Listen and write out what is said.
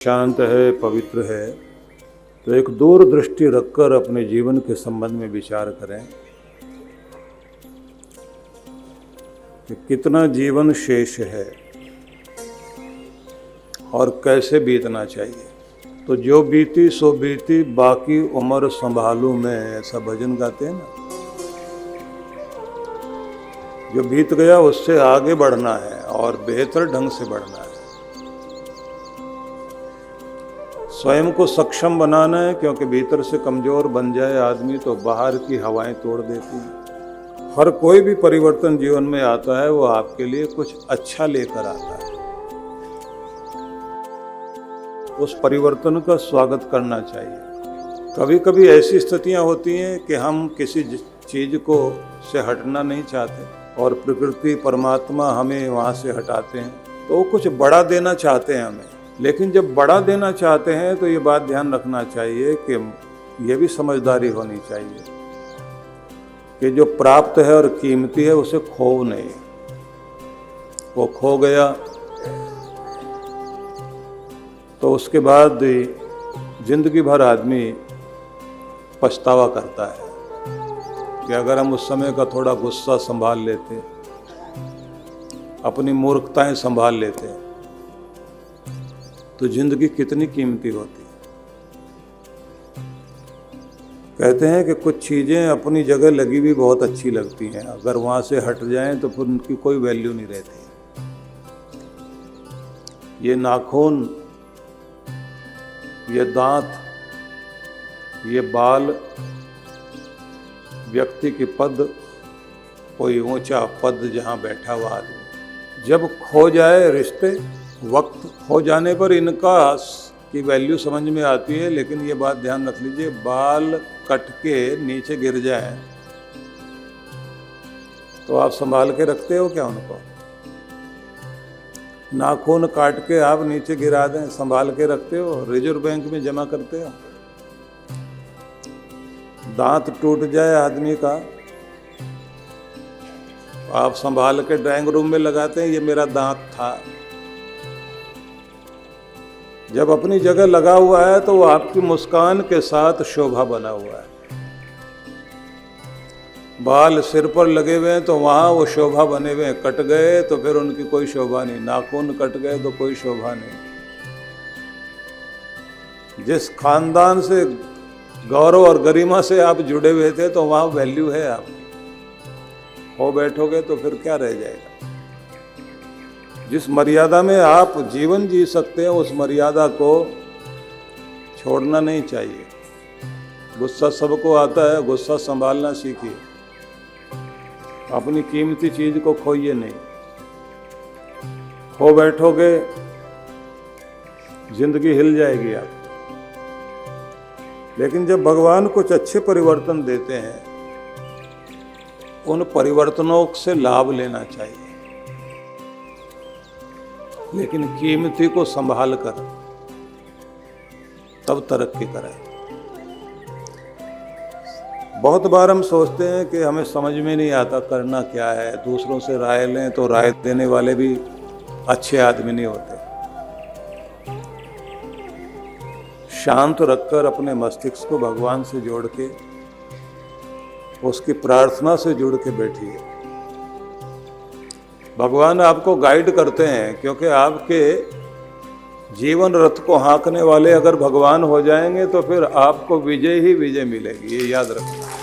शांत है, पवित्र है, तो एक दूरदृष्टि रखकर अपने जीवन के संबंध में विचार करें कि कितना जीवन शेष है और कैसे बीतना चाहिए। तो जो बीती सो बीती, बाकी उम्र संभालूं मैं, ऐसा भजन गाते हैं ना। जो बीत गया उससे आगे बढ़ना है और बेहतर ढंग से बढ़ना है। स्वयं को सक्षम बनाना है, क्योंकि भीतर से कमजोर बन जाए आदमी तो बाहर की हवाएं तोड़ देती हैं। हर कोई भी परिवर्तन जीवन में आता है वो आपके लिए कुछ अच्छा लेकर आता है। उस परिवर्तन का स्वागत करना चाहिए। कभी कभी ऐसी स्थितियां होती हैं कि हम किसी चीज को से हटना नहीं चाहते और प्रकृति परमात्मा हमें वहां से हटाते हैं, तो वो कुछ बड़ा देना चाहते हैं हमें। लेकिन जब बड़ा देना चाहते हैं तो ये बात ध्यान रखना चाहिए कि ये भी समझदारी होनी चाहिए कि जो प्राप्त है और कीमती है उसे खो नहीं। वो खो गया तो उसके बाद जिंदगी भर आदमी पछतावा करता है कि अगर हम उस समय का थोड़ा गुस्सा संभाल लेते, अपनी मूर्खताएं संभाल लेते, तो जिंदगी कितनी कीमती होती। कहते हैं कि कुछ चीज़ें अपनी जगह लगी भी बहुत अच्छी लगती हैं, अगर वहाँ से हट जाएं तो फिर उनकी कोई वैल्यू नहीं रहती। ये नाखून, ये दांत, ये बाल, व्यक्ति की पद, कोई ऊंचा पद जहाँ बैठा हुआ आदमी, जब खो जाए रिश्ते, वक्त हो जाने पर इनका की वैल्यू समझ में आती है। लेकिन ये बात ध्यान रख लीजिए, बाल कट के नीचे गिर जाए तो आप संभाल के रखते हो क्या उनको? नाखून काट के आप नीचे गिरा दें, संभाल के रखते हो? रिजर्व बैंक में जमा करते हो? दांत टूट जाए आदमी का, आप संभाल के ड्राइंग रूम में लगाते हैं, ये मेरा दांत था। जब अपनी जगह लगा हुआ है तो वो आपकी मुस्कान के साथ शोभा बना हुआ है। बाल सिर पर लगे हुए हैं तो वहाँ वो शोभा बने हुए हैं, कट गए तो फिर उनकी कोई शोभा नहीं। नाखून कट गए तो कोई शोभा नहीं। जिस खानदान से गौरव और गरिमा से आप जुड़े हुए थे तो वहाँ वैल्यू है। आप हो बैठोगे तो फिर क्या रह जाएगा? जिस मर्यादा में आप जीवन जी सकते हैं उस मर्यादा को छोड़ना नहीं चाहिए। गुस्सा सबको आता है, गुस्सा संभालना सीखिए। अपनी कीमती चीज को खोइए नहीं। हो बैठोगे जिंदगी हिल जाएगी आप। लेकिन जब भगवान कुछ अच्छे परिवर्तन देते हैं, उन परिवर्तनों से लाभ लेना चाहिए, लेकिन कीमती को संभाल कर तब तरक्की करें। बहुत बार हम सोचते हैं कि हमें समझ में नहीं आता करना क्या है, दूसरों से राय लें तो राय देने वाले भी अच्छे आदमी नहीं होते। शांत रखकर अपने मस्तिष्क को भगवान से जोड़ के, उसकी प्रार्थना से जुड़ के बैठिए। भगवान आपको गाइड करते हैं, क्योंकि आपके जीवन रथ को हाँकने वाले अगर भगवान हो जाएंगे तो फिर आपको विजय ही विजय मिलेगी। ये याद रखना।